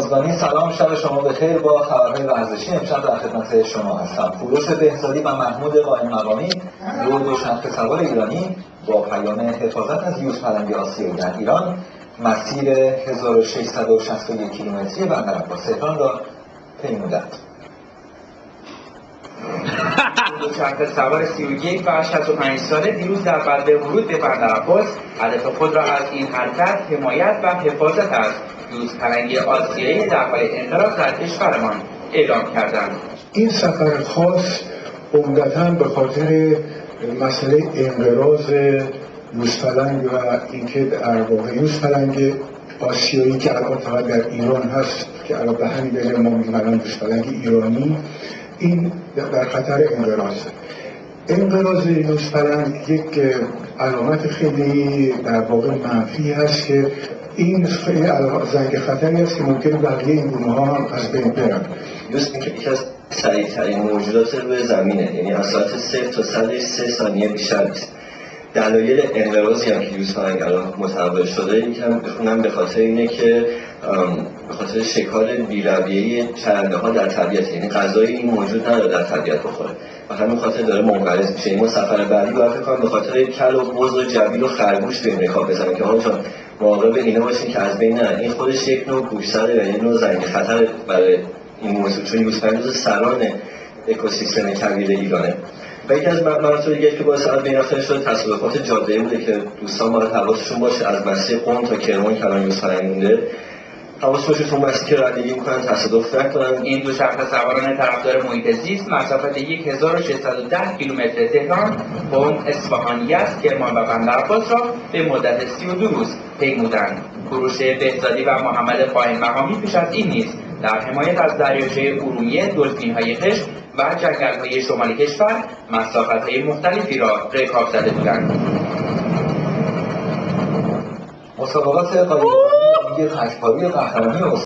سلام، شب شما بخیر. با خبرهای ورزشی امشب در خدمت شما هستم. کوروش بهزادی و محمود قائم مقامی دو دوچرخه سوار ایرانی با پیام حفاظت از یوز پلنگ آسیایی در ایران مسیر 1661 کیلومتری بندرعباس تهران را پیمودند. دوچرخه سوار 31 و 65 ساله دیروز در بعد ورود به بندرعباس هدف خود را از این حرکت حمایت و حفاظت از یوز پلنگ آسیایی در حال انقراض در کشورمان اعلام کردند. این سفر خاص عمدتاً به خاطر مسئله انقراض یوز پلنگ و اینکه در واقع یوز پلنگ آسیایی که الان فقط در ایران هست که الان به همین دلیل ما میگیم الان یوز پلنگ ایرانی این در خطر انقراض یوز پلنگ یک علامت خیلی در واقع منفی هست که این زنگ خطری است که ممکنه بقیه این گونه ها هم از بین برن. یوز که یکی از سریع‌ترین موجودات روی زمینه، یعنی از ساعت 0 تا 3 ثانیه بیشتر نیست. دلایل انقراضی هم که یوز پلنگ الان متحول شده یکم بخونم به خاطر اینه که به خاطر شکار بی‌رویه‌ای پرنده ها در طبیعت، یعنی غذایی این موجود نداره در طبیعت بخوره و همین خاطر داره منقرض میشه. ما سفر بعدی باید فکر کنم به خاطر کل و بز و جبیل و خرگوش به رکاب بزنیم که آقا جان مراقب اینا باشین که از بین نرن. این خودش یک نوع گوش‌زده و یک نوع زنگ خطر برای این موضوع، چون یوز پلنگ جزو سران اکوسیستم کبیر ایرانه. و یکی از موارد دیگه که باعث از بین رفتن شده تصادفات جاده‌ای بوده که دوستان باید حواسشون باشه از مسیر قم تا کرمان که الان یوز پلنگ مونده حواس باشه تو مسیر که رانندگی میکنن تصادف نکنن. این دوچرخه سواران طرفدار محیط زیست مسافت 1610 کیلومتر تهران، قم، اصفهان، یزد، کرمان و بندرعباس را به مدت 32 روز پیمودند. کوروش بهزادی و محمد قائم مقامی پیش از این نیز در حمایت از دریاچه ارومیه، دلفین‌های خشک و جنگل‌های شمالی کشور مسافت‌های مختلفی را رکاب زده بودند. مسابقات قایقرانی لیگ خشک‌پاری قهرمانی